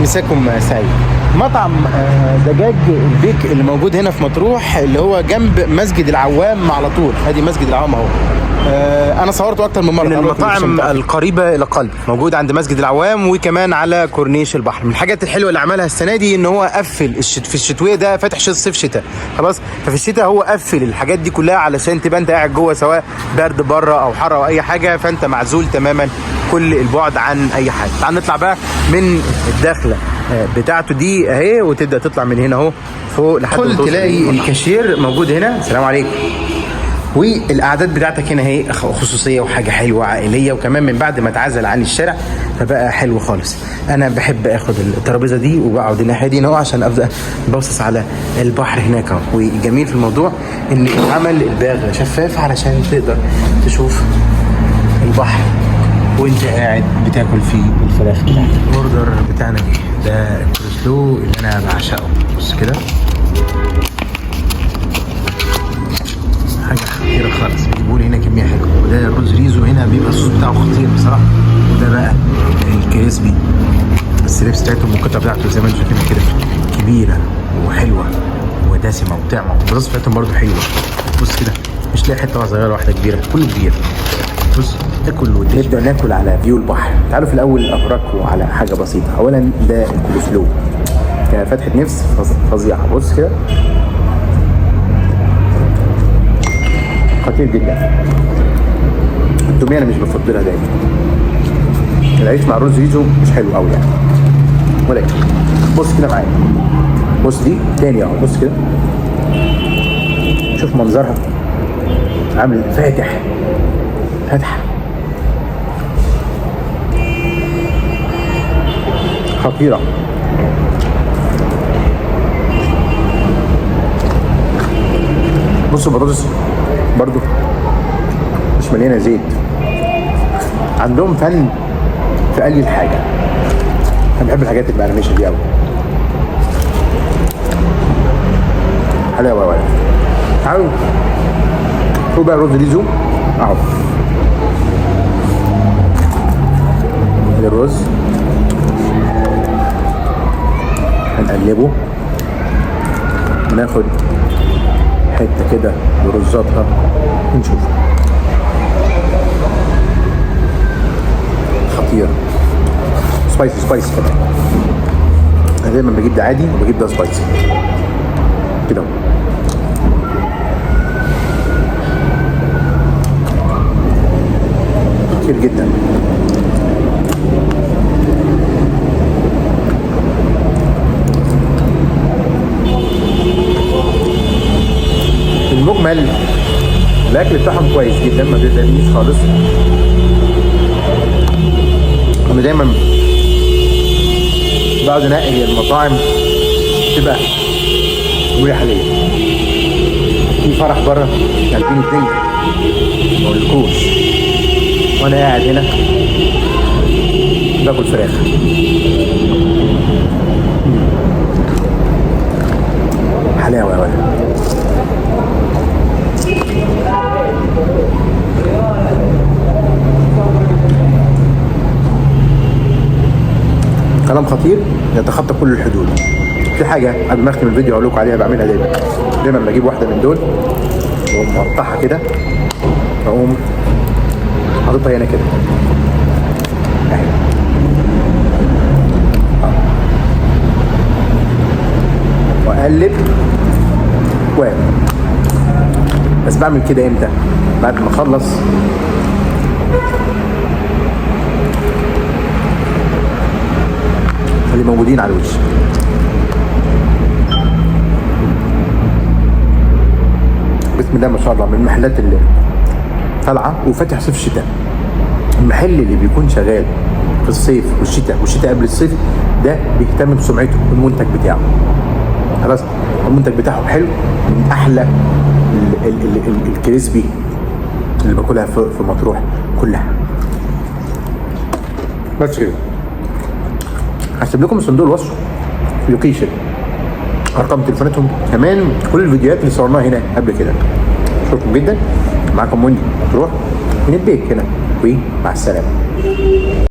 مساكم سعيد. مطعم دجاج البيك اللي موجود هنا في مطروح، اللي هو جنب مسجد العوام على طول. ادي مسجد العوام اهو. انا صورته اكتر من مره. من المطاعم القريبه الى قلبي، موجود عند مسجد العوام وكمان على كورنيش البحر. من الحاجات الحلوه اللي عملها السنه دي ان هو قفل في الشتويه ده، فاتح صيف شتاء خلاص. ففي الشتاء هو قفل الحاجات دي كلها علشان تبقى انت قاعد جوه، سواء برد بره او حر او اي حاجه، فانت معزول تماما كل البعد عن اي حاجه. تعال نطلع بقى من الداخله بتاعته دي اهي، وتبدا تطلع من هنا اهو فوق لحد ما تلاقي الكاشير موجود هنا. السلام عليكم. والاعداد بتاعتك هنا اهي خصوصيه وحاجه حلوه عائليه، وكمان من بعد ما اتعزل عن الشارع فبقى حلو خالص. انا بحب اخد الترابيزه دي وبقعد الناحيه دي اهو عشان ابدا باصص على البحر هناك اهو. والجميل في الموضوع ان عمل الباغ شفاف علشان تقدر تشوف البحر وانت قاعد بتاكل فيه الفراخ بتاعتك. الاوردر بتاعنا ده الكولسلو اللي انا بعشقه. بص كده حاجه خطيره خالص. بيجيبوا لي هنا كميه حلوه. وده الرز ريزو هنا بيبقى الصوص بتاعه خطير بصراحه. وده بقى الكريسبي، الستريبس بتاعته والقطع بتاعته زي ما انتم شايفين كده كبيره وحلوه ودسمه وبتاعمه. الرز بتاعتهم برده حلوه. بص كده مش لاقي حته صغيره واحده كبيره، كله كبير. بص تاكل نبدا ناكل على فيو البحر. تعالوا في الاول افرجكم على حاجه بسيطه. اولا ده الكولسلو كفتحه نفس فظيعه. بص كده خطير جدا. التوميه انا مش بفضلها دايما. العيش مع الرز ريزو مش حلو قوي يعني، ولكن بص كده معايا. بص دي تاني اهو. بص كده شوف منظرها عامل فاتح خطيرة. بصوا البطاطس برضو مش مليانة زيت. عندهم فن في قلي الحاجة. انا بحب الحاجات اللي مقرمشة دي قوي. حلاوة ولا تعالوا شوفوا بقى الرز ريزو اهو. الرز هنقلبه وناخد حته كده برزاتها ونشوف. خطير. سبايسي كمان. انا دايما بجيب ده عادي وبجيب ده سبايسي كده. كتير جدا. المجمل الاكل بتاعهم كويس جدا، ما بيضايقنيش خالص. انا دايما بقعد انقي المطاعم تبقى مريحه ليا. في فرح بره 2002 ما اقولكوش، وانا قاعد هنا باكل فراخ. حلاوه يا ولد. كلام خطير يتخطى كل الحدود. في حاجه قبل ما اختم الفيديو اقول لكم عليها بعملها دايما بجيب واحده من دول واقوم مقطعها كده، واقوم حاططها هنا كده اهي. واقلب بس بعمل كده امتى؟ بعد ما اخلص اللي موجودين على الوش. بسم الله ما شاء الله، من المحلات اللي طالعه وفاتح صيف شتاء. المحل اللي بيكون شغال في الصيف والشتاء قبل الصيف ده بيهتم بسمعته والمنتج بتاعه. خلاص المنتج بتاعه حلو. من احلى الكريسبي اللي باكلها في مطروح كلها. بس كده. هسيب لكم صندوق الوصف لوكيشن، ارقام تليفوناتهم، كمان كل الفيديوهات اللي صورناها هنا قبل كده. شكرا جدا. معاكم وندي مطروح من البيت هنا، ومع السلامه.